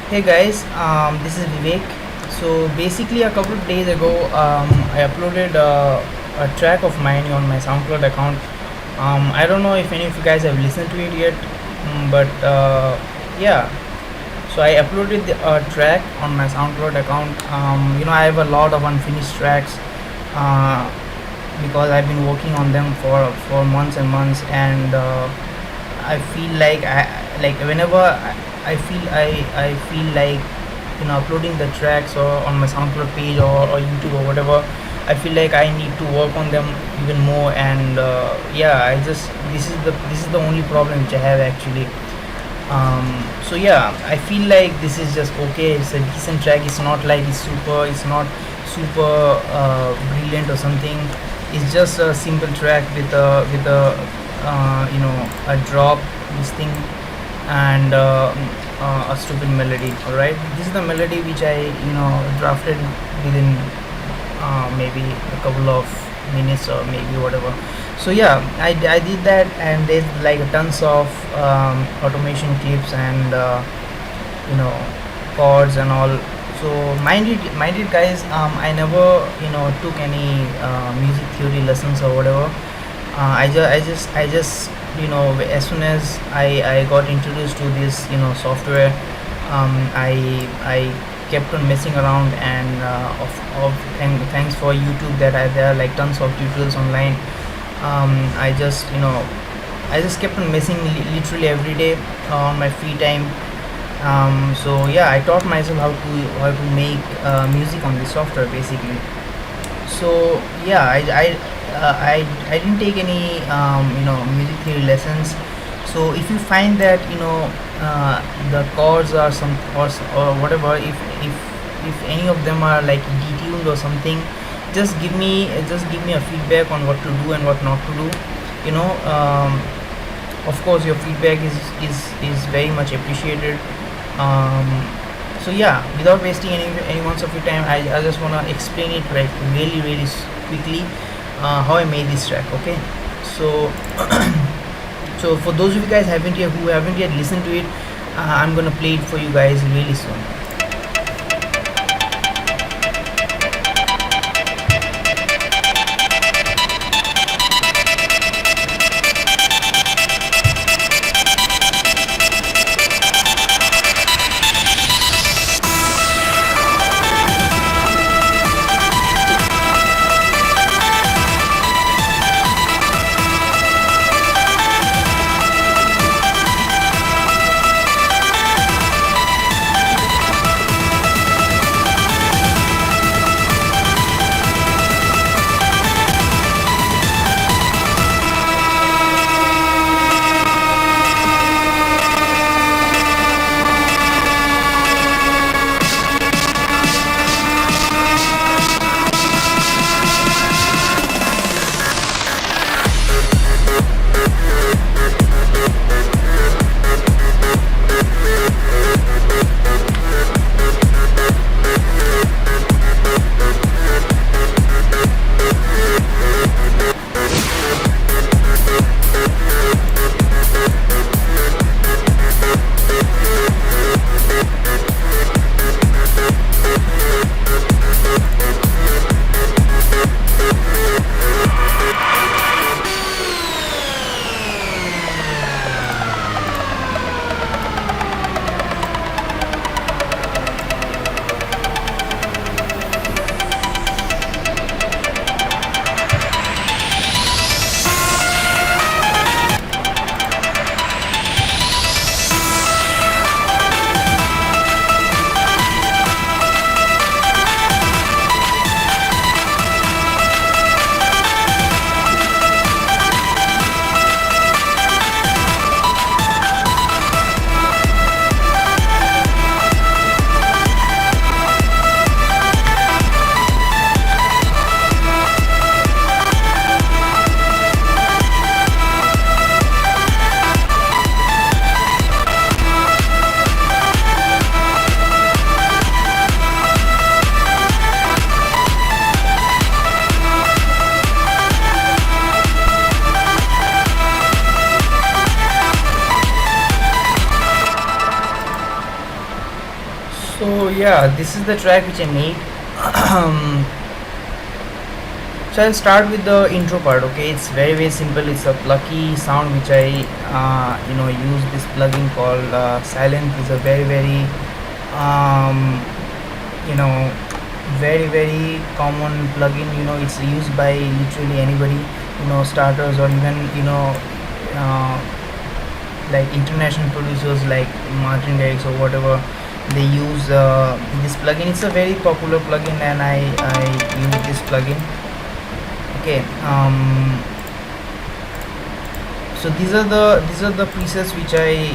Hey guys, this is Vivek. So basically, a couple of days ago, I uploaded a track of mine on my SoundCloud account. I don't know if any of you guys have listened to it yet, but yeah. So I uploaded a track on my SoundCloud account. I have a lot of unfinished tracks uh, because I've been working on them for months and months, and I feel like whenever I feel like uploading the tracks or on my SoundCloud page or YouTube or whatever. I feel like I need to work on them even more, and yeah, I just this is the only problem which I have actually. So yeah, I feel like this is just okay. It's a decent track. It's not like it's not super brilliant or something. It's just a simple track with a a drop, this thing, and a stupid melody. All right, this is the melody which I drafted within maybe a couple of minutes or maybe whatever. So yeah, I did that, and there's like tons of automation clips and you know chords and all. So mind it guys, I never took any music theory lessons or whatever. I just as soon as I got introduced to this software, I kept on messing around, and thanks for YouTube that there are like tons of tutorials online. I just kept on messing literally every day on my free time. So yeah, I taught myself how to make music on this software basically. So yeah, I didn't take any music theory lessons. So if you find that the chords or or whatever, if any of them are like detuned or something, just give me a feedback on what to do and what not to do. you know um, of course your feedback is very much appreciated. um, so yeah, without wasting anyone's of your time, I just want to explain it like really quickly, how I made this track. Okay, so so for those of you guys who haven't yet listened to it, I'm gonna play it for you guys really soon. So yeah, this is the track which I made. So I'll start with the intro part. Okay, it's very simple. It's a plucky sound which I use this plugin called Silent. It's a very um, you know very common plugin. It's used by literally anybody, starters, or even uh, like international producers like Martin Garrix or whatever. They use this plugin. It's a very popular plugin, and I use this plugin. Okay. So these are the pieces which I,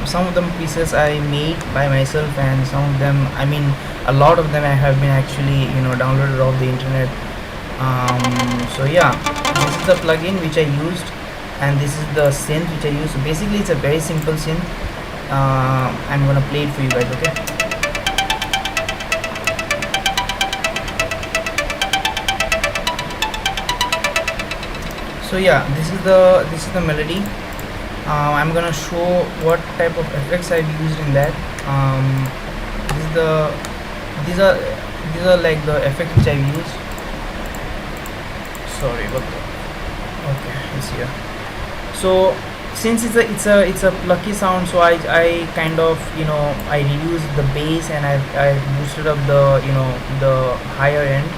some of them pieces I made by myself, and some of them, I mean, a lot of them I have been actually downloaded off the internet. So yeah, this is the plugin which I used, and this is the synth which I used. So basically it's a very simple synth. I'm gonna play it for you guys. Okay. So yeah, this is the melody. I'm gonna show what type of effects I've used in that. This is the these are these are like the effects which I've used. Sorry, what the, okay, it's here. So since it's a plucky sound, so I kind of, I reduced the bass, and I boosted up the higher end,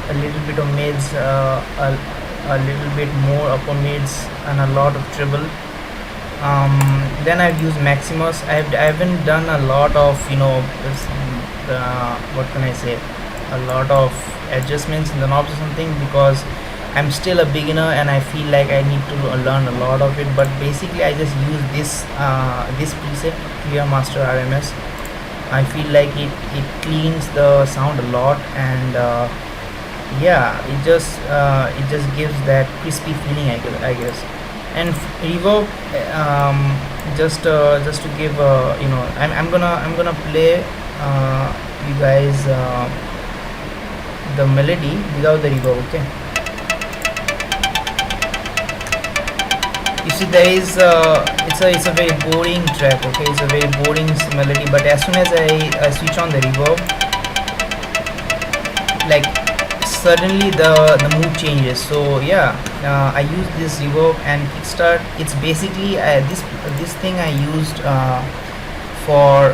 a little bit of mids, a little bit more upper mids, and a lot of treble. Then I've used Maximus. I haven't done a lot of what can I say, a lot of adjustments in the knobs or something, because I'm still a beginner and I feel like I need to learn a lot of it. But basically I just use this preset, Clear Master RMS. I feel like it cleans the sound a lot, and yeah, it just gives that crispy feeling, I guess. And reverb, just to give, I'm gonna play you guys the melody without the reverb. Okay. You see, there is it's a very boring track. Okay, it's a very boring melody, but as soon as I switch on the reverb, like, suddenly the mood changes. So yeah, I use this reverb and kickstart. It's basically this thing I used for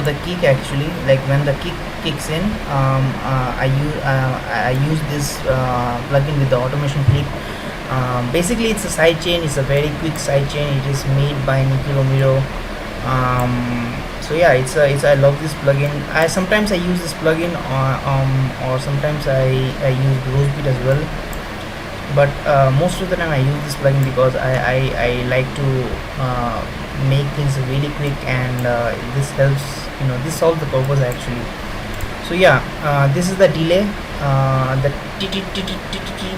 the kick, actually. Like when the kick kicks in, I use this plugin with the automation clip. Basically it's a side chain. It's a very quick side chain. It is made by Nicky Romero. So yeah, I love this plugin. Sometimes I use this plugin, or sometimes I use Rosebeat as well, but most of the time I use this plugin because I like to make things really quick, and this helps, this solves the purpose actually. So yeah, this is the delay, the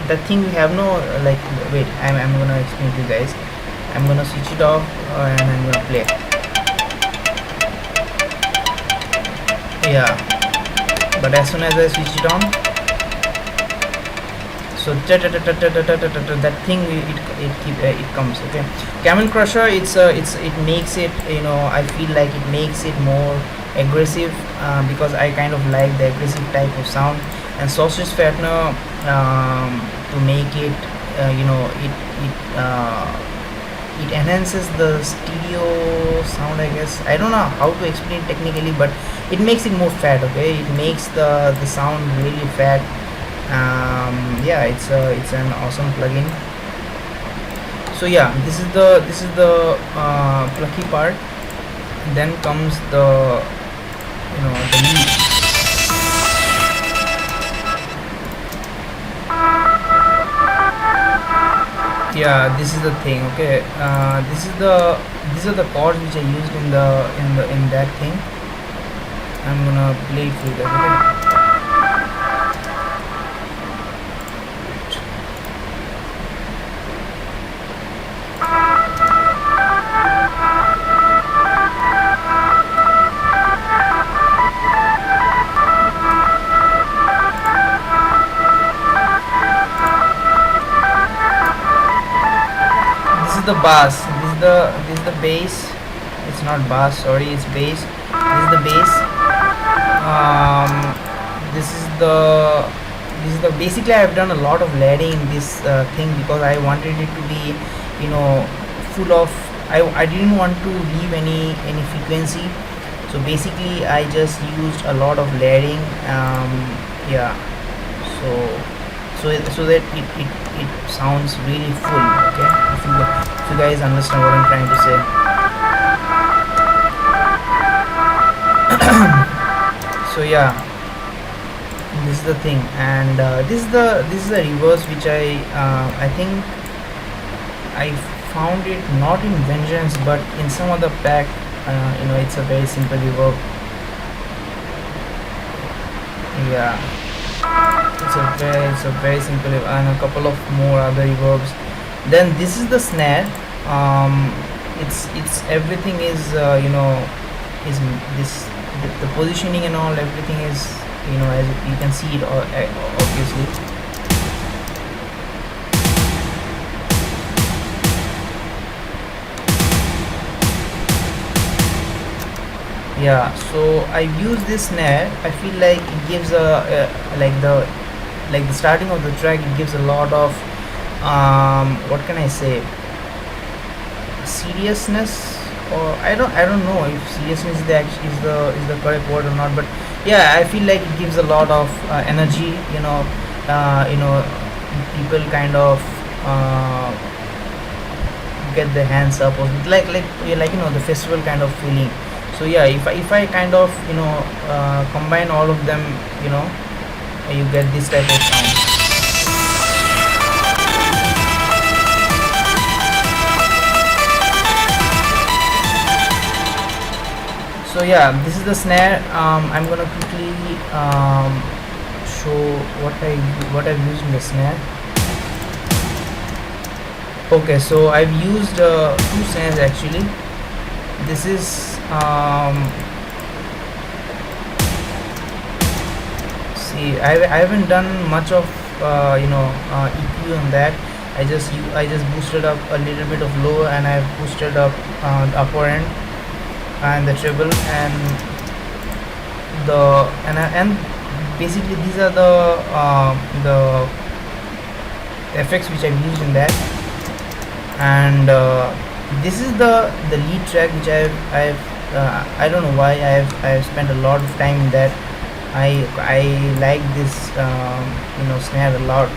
the thing we have. No, like, wait, I'm gonna explain to you guys. I'm gonna switch it off, and I'm gonna play. Yeah, but as soon as I switch it on, so that thing, it comes. Okay. Camel Crusher, it makes it, I feel like it makes it more aggressive, because I kind of like the aggressive type of sound. And Sausage Fattener, to make it, it enhances the stereo sound, I guess. I don't know how to explain technically, but it makes it more fat. Okay, it makes the sound really fat. Yeah, it's an awesome plugin. So yeah, this is the plucky part. Then comes the the lead. Yeah, this is the thing. Okay, these are the chords which I used in that thing. I'm gonna play it through that. Okay. This is the bass. This is the bass. It's not bass, sorry, it's bass. This is the bass. um, this is the basically I've done a lot of layering in this thing because I wanted it to be, you know, full of, I didn't want to leave any frequency. So basically I just used a lot of layering. Yeah, so so that it sounds really full. Okay, if you guys understand what I'm trying to say. So yeah, this is the thing. And this is the reverse which I think I found it not in Vengeance but in some other pack. You know, it's a very simple reverb. Yeah, it's a very simple and a couple of more other reverbs. Then this is the snare. It's everything is you know, is this the positioning and all, everything is, you know, as you can see it obviously. Yeah, so I use this snare. I feel like it gives like the starting of the track, it gives a lot of what can I say, seriousness, or I don't know if seriousness is the correct word or not, but yeah, I feel like it gives a lot of energy, you know, people kind of get their hands up, or like you know, the festival kind of feeling. So yeah, if I kind of, you know, combine all of them, you know, you get this type of sound. So yeah, this is the snare. I'm gonna quickly show what I've used in the snare. Okay, so I've used two snares actually. This is see, I haven't done much of you know, EQ on that. I just boosted up a little bit of low, and I've boosted up the upper end and the treble and and basically these are the effects which I've used in that. And this is the lead track which I don't know why I've spent a lot of time in that. I like this you know, snare a lot.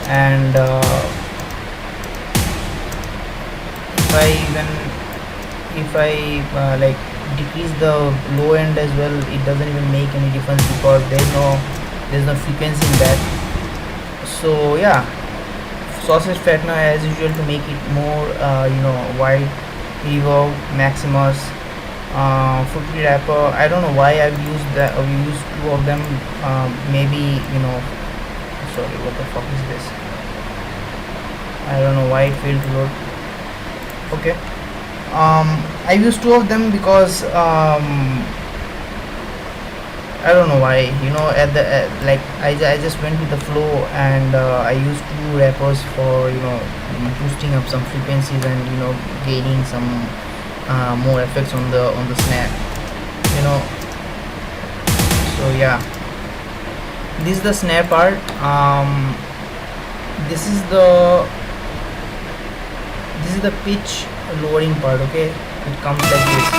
And if I like decrease the low end as well, it doesn't even make any difference because there's no frequency in that. So yeah, sausage fattener as usual to make it more you know, wide, reverb, maximus, fruity wrapper. I don't know why I've used that. We used two of them. Maybe, you know, sorry, what the fuck is this? I don't know why it failed to load. Okay, I used two of them because I don't know why, you know, like I just went with the flow, and I used two wrappers for, you know, boosting up some frequencies and, you know, gaining some more effects on the snare, you know. So yeah, this is the snare part. This is the pitch lowering part. Okay, it comes like this.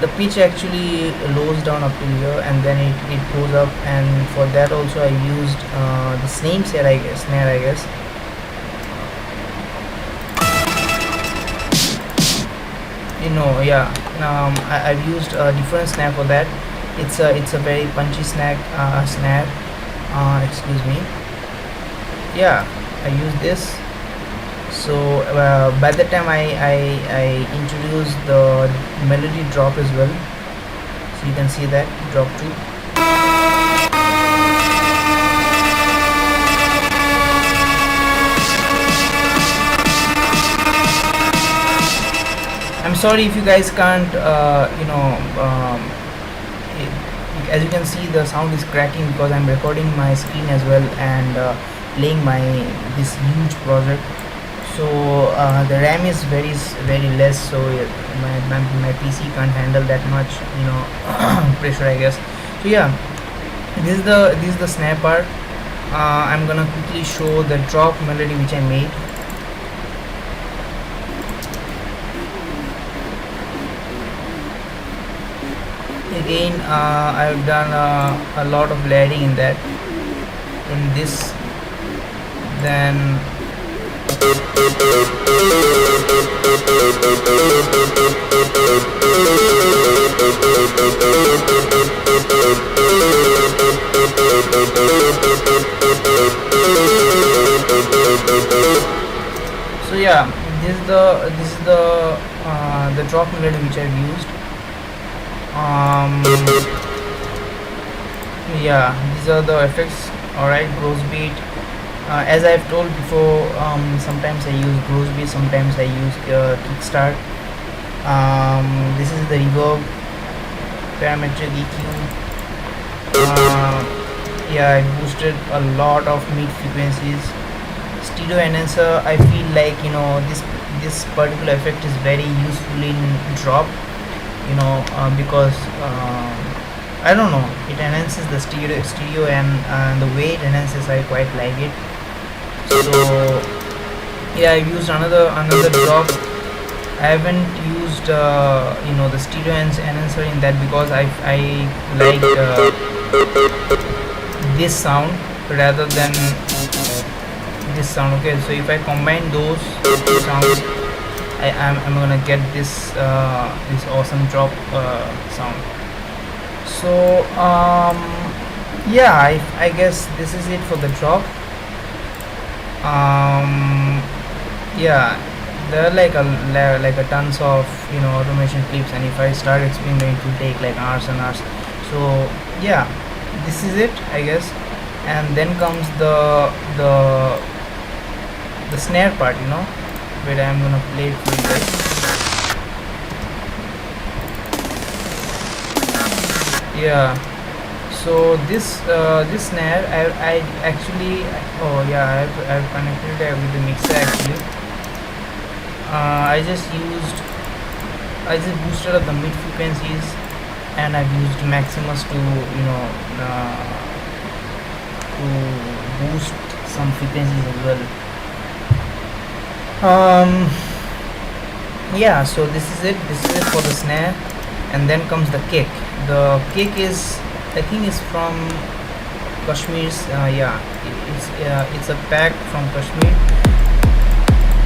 The pitch actually lowers down up to here, and then it goes up. And for that also I used the same snare, I guess. You know, yeah. I've used a different snare for that. It's a very punchy snare. Excuse me. Yeah, I use this. So by the time I introduced the melody drop as well, so you can see that drop too. I'm sorry if you guys can't you know, as you can see, the sound is cracking because I'm recording my screen as well, and playing this huge project. So the RAM is very less, so my PC can't handle that much, pressure, I guess. So yeah, this is the snare part. I'm gonna quickly show the drop melody which I made. Again, I've done a lot of layering in that, in this. Then so yeah, this is the drop melody which I've used. Yeah, these are the effects. Alright, gross beat. As I've told before, sometimes I use gross beat, sometimes I use kickstart. This is the reverb, parametric EQ. Yeah, I boosted a lot of mid frequencies. Stereo enhancer, I feel like this particular effect is very useful in drop, because I don't know, it enhances the stereo and the way it enhances, I quite like it. So yeah, I used another drop. I haven't used the stereo enhancer in that because I like this sound rather than this sound. Okay, so if I combine those two sounds, I'm gonna get this awesome drop sound. So yeah, I guess this is it for the drop. Yeah, there are like a tons of automation clips, and if I start explaining, it will take like hours and hours. So yeah, this is it, I guess. And then comes the snare part, where I'm gonna play it for you guys. Yeah, so this snare, I actually, oh yeah, I've connected it with the mixer actually. I just boosted up the mid frequencies, and I've used Maximus to to boost some frequencies as well. Yeah, so this is it for the snare. And then comes the kick. The kick is, I think, is from Kashmir's. Yeah, it's a pack from Kashmir.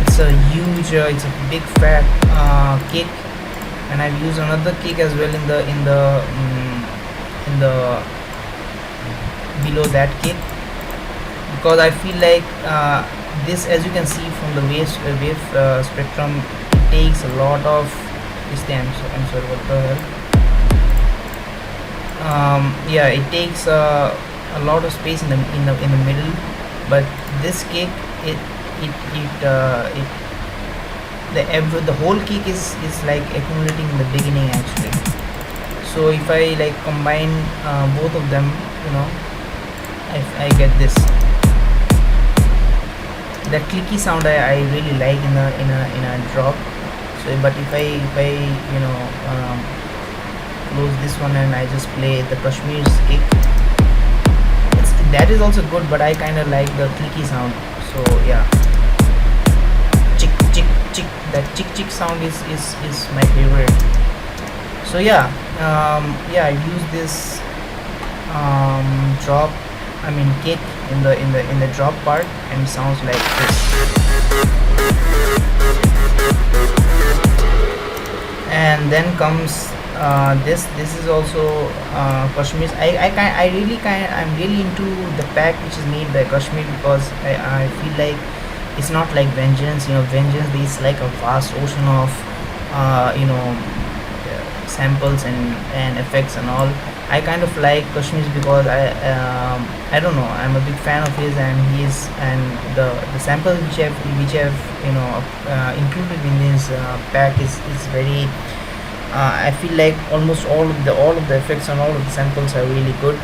It's a huge, it's a big fat kick, and I've used another kick as well in the below that kick, because I feel like this, as you can see from the wave spectrum, it takes a lot of this time. So I'm sorry, what the hell? Yeah, it takes a lot of space in the middle, but this kick, the whole kick is like accumulating in the beginning actually. So if I like combine both of them, I get this. That clicky sound I really like in a drop. So but if I close this one and I just play the Kashmir's kick, that is also good, but I kind of like the clicky sound. So yeah, chick chick chick, that chick chick sound is my favorite. So yeah, yeah, I use this drop, I mean kick, in the drop part, and it sounds like this. And then comes this is also Kashmir's. I'm really into the pack which is made by Kashmir, because I feel like it's not like Vengeance. Vengeance is like a vast ocean of samples and effects and all. I kind of like Kashmir's because I don't know, I'm a big fan of his, and the samples which I've included in his pack is very. I feel like almost all of the effects and all of the samples are really good.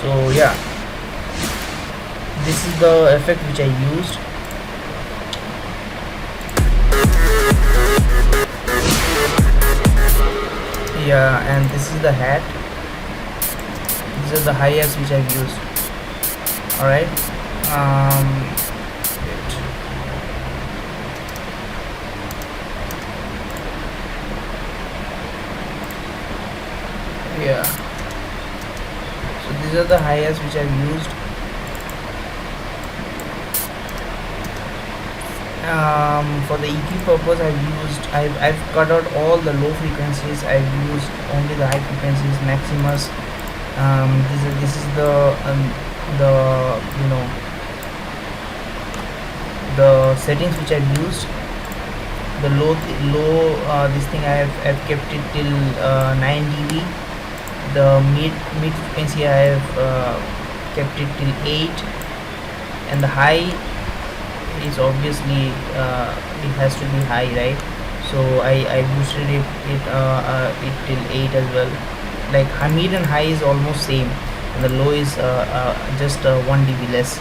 So yeah, this is the effect which I used. Yeah, and this is the hat. These are the hi-hats which I've used. All right. Wait. Yeah. So these are the hi-hats which I've used. For the EQ purpose, I've cut out all the low frequencies. I've used only the high frequencies, Maximus. This is the you know the settings which I've used. The low this thing I've kept it till 9 dB. The mid frequency I have kept it till 8, and the high is obviously it has to be high, right? So I boosted it till 8 as well. Like mid and high is almost same, and the low is just 1 dB less.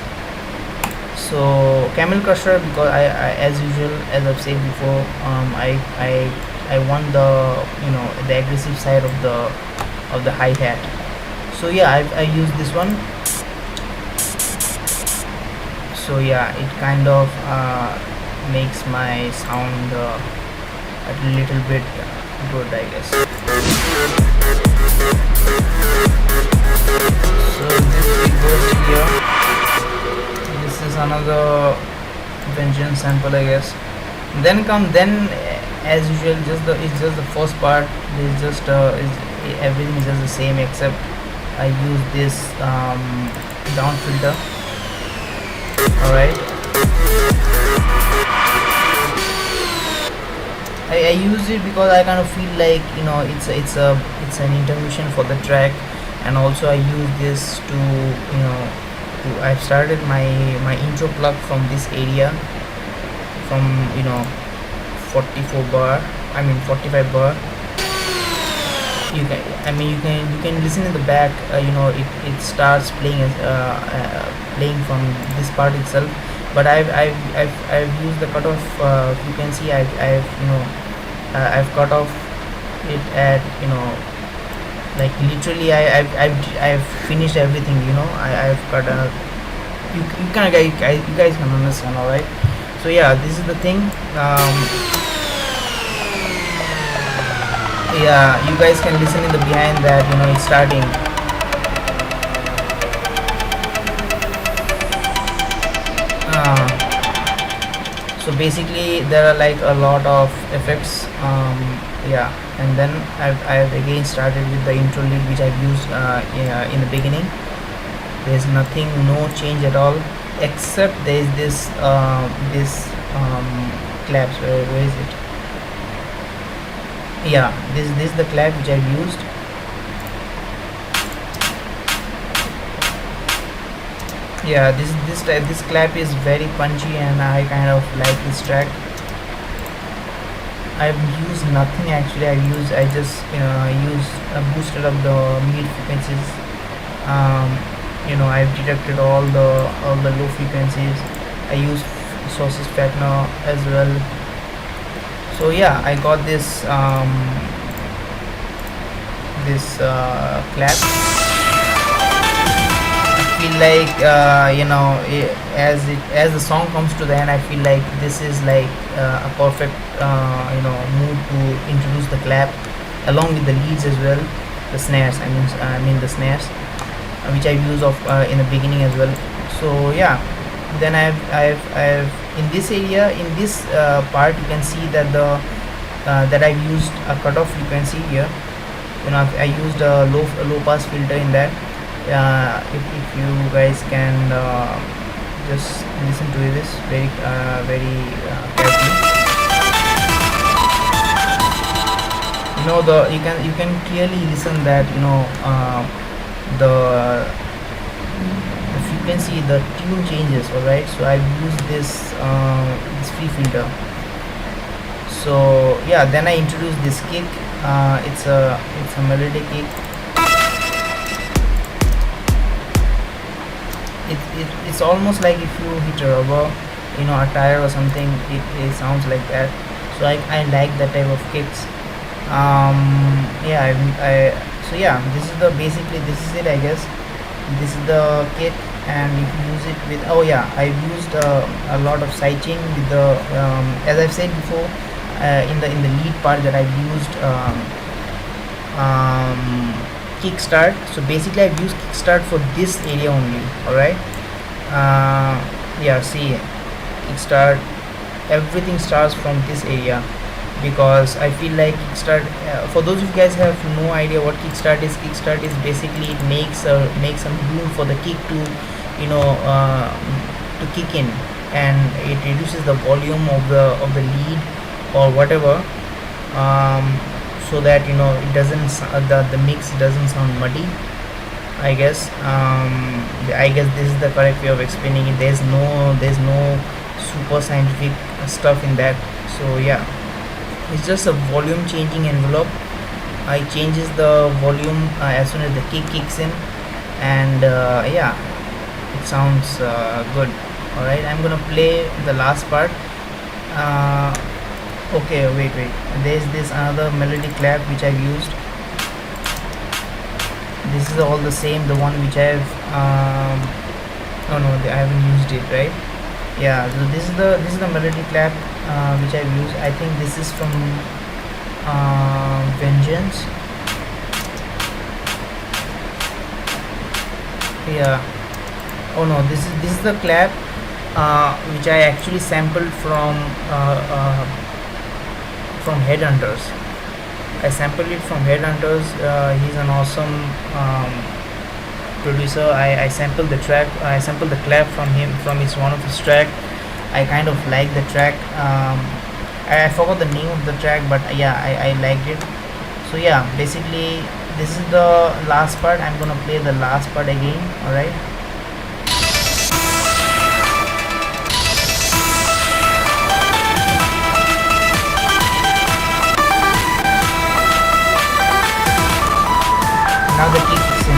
So Camel Crusher, because I as usual, as I've said before, I want the the aggressive side of the hi-hat. So yeah, I use this one. So yeah, it kind of makes my sound a little bit good, I guess. So this goes here. This is another Vengeance sample, I guess. Then as usual, it's just the first part. It's just everything is just the same, except I use this down filter. Alright, I use it because I kind of feel like it's an intermission for the track, and also I use this to I've started my intro plug from this area, from 44 bar, 45 bar. You can listen in the back. It starts playing playing from this part itself, but I've used the cutoff frequency. I've cut off it at like literally I've finished everything. I've cut a you guys can understand. All right, so yeah, this is the thing. Yeah, you guys can listen in the behind that it's starting. So basically there are like a lot of effects. Yeah, and then I've again started with the intro lead which I've used in the beginning. There's nothing, no change at all, except there's this claps. Where is it? Yeah, this is the clap which I've used. Yeah, this clap is very punchy, and I kind of like this track. I've used nothing actually. I just boosted up the mid frequencies. I've detected all the low frequencies. I use sources fattener as well. So yeah, I got this clap. I feel like as the song comes to the end, I feel like this is like a perfect mood to introduce the clap along with the leads as well, the snares. The snares which I use of in the beginning as well. So yeah, then I've in this area, in this part, you can see that that I've used a cutoff frequency here. I used a low pass filter in that. If you guys can just listen to this very carefully. You can clearly listen that the frequency, the tune changes. All right, so I've used this free filter. So yeah, then I introduced this kick. It's a melodic kick. It's almost like if you hit a rubber, a tire or something, it sounds like that. So I like that type of kicks. Yeah, so yeah, this is the basically this is it, I guess. This is the kit, and you can use it with, oh yeah, I've used a lot of sidechain with the as I've said before, in the lead part, that I've used kickstart. So basically I've used kickstart for this area only. All right. Yeah, see, kickstart, everything starts from this area, because I feel like kickstart, for those of you guys have no idea what kickstart is basically it makes some room for the kick to, you know, to kick in, and it reduces the volume of the lead or whatever, so that, you know, it doesn't the mix doesn't sound muddy, I guess. I guess this is the correct way of explaining it. There's no super scientific stuff in that. So yeah, it's just a volume changing envelope. It changes the volume as soon as the kick kicks in, and yeah, it sounds good. All right, I'm gonna play the last part. uh, okay, wait, there's this another melody clap which I've used. This is all the same, the one which I've oh no, I haven't used it, right? Yeah, so this is the melody clap which I've used. I think this is from Vengeance. Yeah. Oh no, this is the clap which I actually sampled from Headhunters. I sampled it from Headhunters. He's an awesome producer. I sampled the track. I sampled the clap from him, from his one of his track. I kind of like the track. I forgot the name of the track, but yeah, I liked it. So yeah, basically this is the last part. I'm gonna play the last part again. All right. Now the kick kicks in.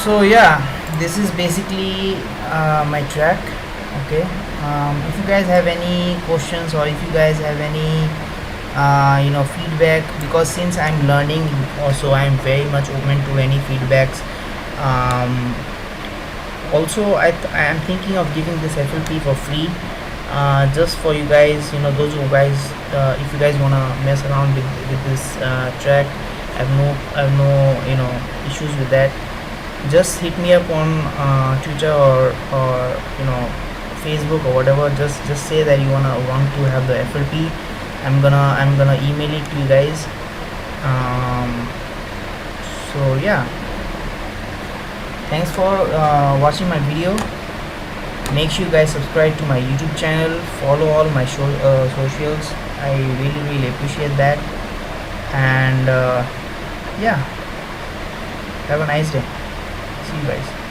So yeah, this is basically my track. Okay. If you guys have any questions, or if you guys have any you know, feedback, because since I'm learning also, I'm very much open to any feedbacks. Also I am thinking of giving this FLP for free, just for you guys, you know, those who guys, if you guys wanna mess around with this track. I have no, you know, issues with that. Just hit me up on Twitter, or you know, Facebook or whatever. Just say that you want to have the FLP. I'm gonna email it to you guys. So yeah, thanks for watching my video. Make sure you guys subscribe to my YouTube channel, follow all my socials. I really appreciate that. And yeah, have a nice day. See you guys.